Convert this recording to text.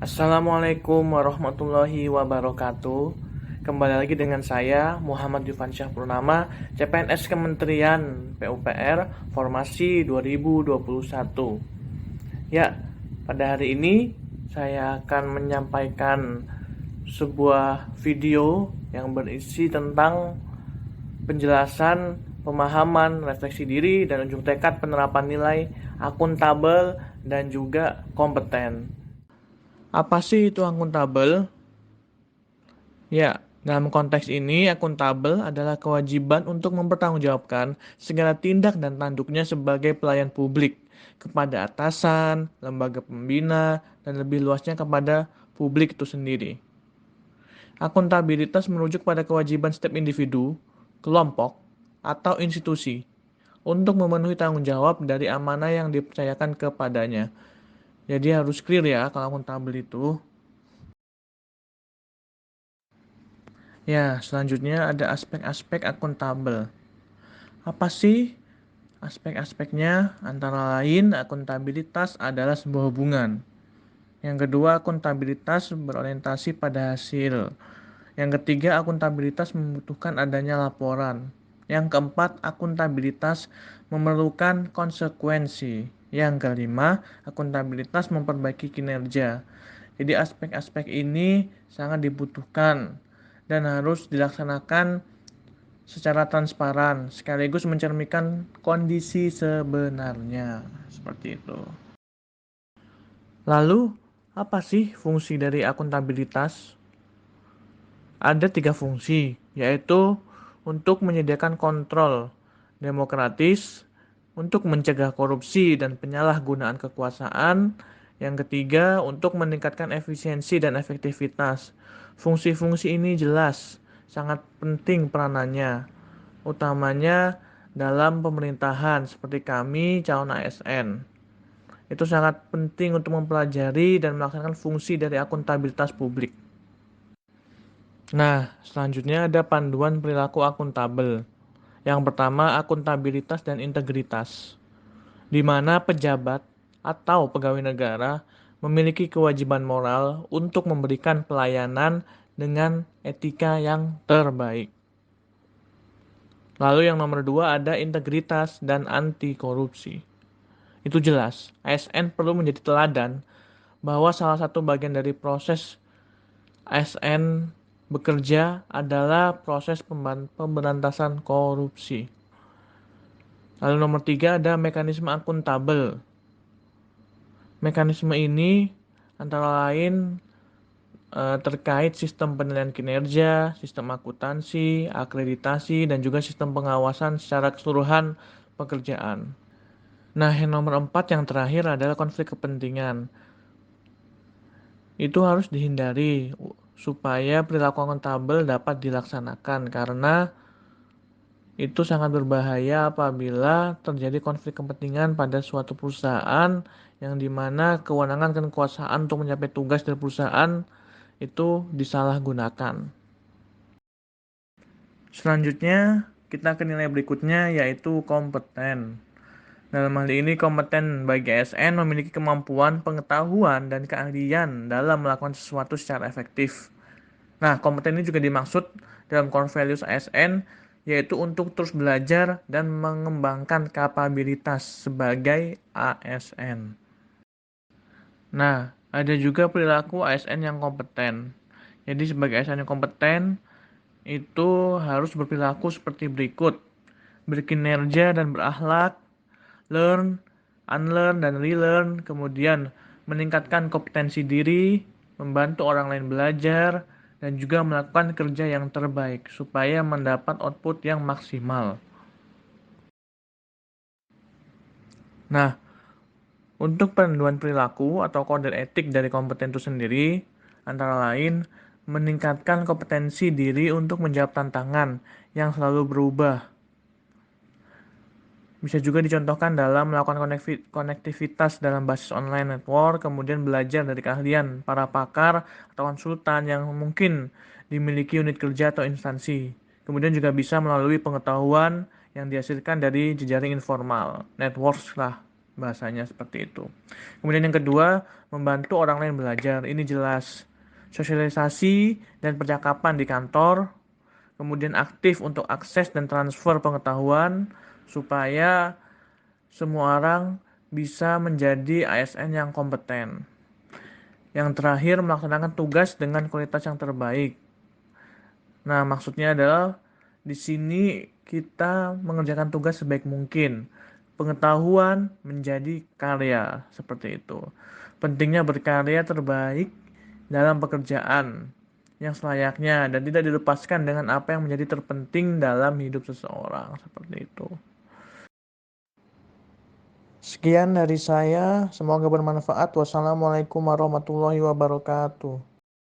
Assalamualaikum warahmatullahi wabarakatuh. Kembali lagi dengan saya Muhammad Yufansyah Purnama, CPNS Kementerian PUPR Formasi 2021. Ya, pada hari ini saya akan menyampaikan sebuah video yang berisi tentang penjelasan, pemahaman, refleksi diri, dan unjuk tekad penerapan nilai akuntabel dan juga kompeten. Apa sih itu akuntabel? Ya, dalam konteks ini, akuntabel adalah kewajiban untuk mempertanggungjawabkan segala tindak dan tanduknya sebagai pelayan publik kepada atasan, lembaga pembina, dan lebih luasnya kepada publik itu sendiri. Akuntabilitas merujuk pada kewajiban setiap individu, kelompok, atau institusi untuk memenuhi tanggung jawab dari amanah yang dipercayakan kepadanya. Jadi harus clear ya kalau akuntabel itu. Ya, selanjutnya ada aspek-aspek akuntabel. Apa sih aspek-aspeknya? Antara lain, akuntabilitas adalah sebuah hubungan. Yang kedua, akuntabilitas berorientasi pada hasil. Yang ketiga, akuntabilitas membutuhkan adanya laporan. Yang keempat, akuntabilitas memerlukan konsekuensi. Yang kelima, akuntabilitas memperbaiki kinerja. Jadi aspek-aspek ini sangat dibutuhkan dan harus dilaksanakan secara transparan sekaligus mencerminkan kondisi sebenarnya. Seperti itu. Lalu, apa sih fungsi dari akuntabilitas? Ada 3 fungsi, yaitu untuk menyediakan kontrol demokratis, untuk mencegah korupsi dan penyalahgunaan kekuasaan, yang ketiga untuk meningkatkan efisiensi dan efektivitas. Fungsi-fungsi ini jelas, sangat penting peranannya, utamanya dalam pemerintahan seperti kami calon ASN. Itu sangat penting untuk mempelajari dan melaksanakan fungsi dari akuntabilitas publik. Nah, selanjutnya ada panduan perilaku akuntabel. Yang pertama, akuntabilitas dan integritas, di mana pejabat atau pegawai negara memiliki kewajiban moral untuk memberikan pelayanan dengan etika yang terbaik. Lalu yang nomor dua ada integritas dan anti korupsi. Itu jelas, ASN perlu menjadi teladan bahwa salah satu bagian dari proses ASN bekerja adalah proses pemberantasan korupsi. Lalu nomor tiga ada mekanisme akuntabel. Mekanisme ini antara lain terkait sistem penilaian kinerja, sistem akuntansi, akreditasi, dan juga sistem pengawasan secara keseluruhan pekerjaan. Nah, yang nomor 4 yang terakhir adalah konflik kepentingan. Itu harus dihindari supaya perilaku akuntabel dapat dilaksanakan karena itu sangat berbahaya apabila terjadi konflik kepentingan pada suatu perusahaan yang dimana kewenangan dan kekuasaan untuk mencapai tugas dari perusahaan itu disalahgunakan. Selanjutnya kita ke nilai berikutnya yaitu kompeten. Dalam hal ini, kompeten bagi ASN memiliki kemampuan, pengetahuan, dan keahlian dalam melakukan sesuatu secara efektif. Nah, kompeten ini juga dimaksud dalam core values ASN, yaitu untuk terus belajar dan mengembangkan kapabilitas sebagai ASN. Nah, ada juga perilaku ASN yang kompeten. Jadi sebagai ASN yang kompeten, itu harus berperilaku seperti berikut. Berkinerja dan berakhlak, learn, unlearn, dan relearn, kemudian meningkatkan kompetensi diri, membantu orang lain belajar, dan juga melakukan kerja yang terbaik supaya mendapat output yang maksimal. Nah, untuk panduan perilaku atau kode etik dari kompeten itu sendiri, antara lain meningkatkan kompetensi diri untuk menjawab tantangan yang selalu berubah. Bisa juga dicontohkan dalam melakukan konektivitas dalam basis online network, kemudian belajar dari keahlian para pakar atau konsultan yang mungkin dimiliki unit kerja atau instansi. Kemudian juga bisa melalui pengetahuan yang dihasilkan dari jejaring informal, networks lah. bahasanya seperti itu. Kemudian yang kedua, membantu orang lain belajar. Ini jelas. Sosialisasi dan percakapan di kantor, kemudian aktif untuk akses dan transfer pengetahuan supaya semua orang bisa menjadi ASN yang kompeten. Yang terakhir, melaksanakan tugas dengan kualitas yang terbaik. Nah, maksudnya adalah di sini kita mengerjakan tugas sebaik mungkin. Pengetahuan menjadi karya, seperti itu. Pentingnya berkarya terbaik dalam pekerjaan yang selayaknya dan tidak dilepaskan dengan apa yang menjadi terpenting dalam hidup seseorang, seperti itu. Sekian dari saya, semoga bermanfaat. Wassalamualaikum warahmatullahi wabarakatuh.